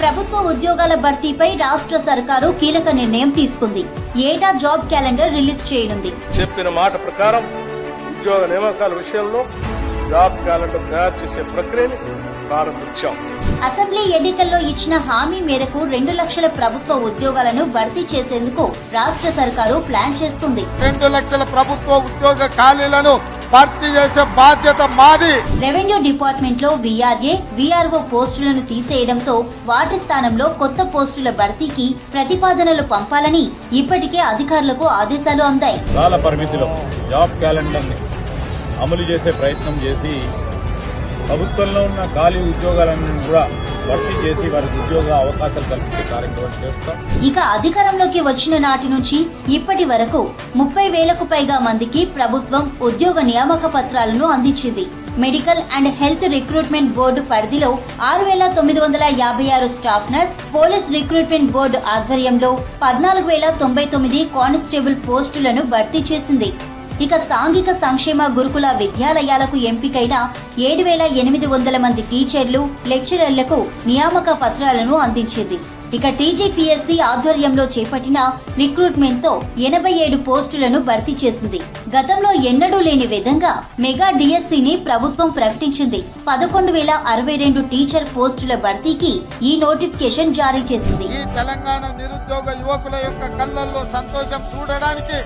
ప్రభుత్వ ఉద్యోగాల భర్తీపై రాష్ట్ర సర్కారు కీలక నిర్ణయం తీసుకుంది. ఏటా జాబ్ క్యాలెండర్ రిలీజ్ చేయనుంది. చెప్పిన మాట ప్రకారం ఉద్యోగ నియామకాల విషయంలో జాబ్ క్యాలెండర్ తయారు చేసే ప్రక్రియని ప్రారంభించాం. అసెంబ్లీ ఎన్నికల్లో ఇచ్చిన హామీ మేరకు 2 లక్షల ప్రభుత్వ ఉద్యోగాలను భర్తీ చేసేందుకు రాష్ట్ర సర్కారు ప్లాన్ చేస్తుంది. 2 లక్షల ప్రభుత్వ ఉద్యోగ ఖాళీలను భర్తీ చేసే బాధ్యత మాది. రెవెన్యూ డిపార్ట్మెంట్ లో వీఆర్ఏ, వీఆర్ఓ పోస్టులను తీసేయడంతో వాటి స్థానంలో కొత్త పోస్టుల భర్తీకి ప్రతిపాదనలు పంపాలని ఇప్పటికే అధికారులకు ఆదేశాలు అందాయి. కాల పరిమితిలో జాబ్ క్యాలెండర్ ని అమలు చేసే ప్రయత్నం చేసి ప్రభుత్వంలో ఉన్న ఖాళీ ఉద్యోగాలను కూడా భర్తీ చేసి వారికి ఉద్యోగ అవకాశాలు కల్పించే కార్యక్రమం చేస్తాం. ఇక అధికారంలోకి వచ్చిన నాటి నుంచి ఇప్పటి వరకు 30,000కు పైగా మందికి ప్రభుత్వం ఉద్యోగ నియామక పత్రాలను అందించింది. Medical and health recruitment board పరిధిలో 6,956 staff nurse, police recruitment board ఆధ్వర్యంలో 14,099 కానిస్టేబుల్ పోస్టులను భర్తీ చేసింది. ఇక సాంఘిక సంక్షేమ గురుకుల విద్యాలయాలకు ఎంపికైన 7,800 మంది టీచర్లు, లెక్చరర్లకు నియామక పత్రాలను అందించింది. ఇక టీజీపీఎస్సీ ఆధ్వర్యంలో చేపట్టిన రిక్రూట్మెంట్ తో 87 పోస్టులను భర్తీ చేసింది. గతంలో ఎన్నడూ లేని విధంగా మెగా డిఎస్సీని ప్రభుత్వం ప్రకటించింది. 11,062 టీచర్ పోస్టుల భర్తీకి ఈ నోటిఫికేషన్ జారీ చేసింది. ఈ తెలంగాణ నిరుద్యోగ యువకుల యొక్క కళ్ళల్లో సంతోషం చూడడానికి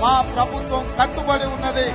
మా ప్రభుత్వం కట్టుబడి ఉన్నది.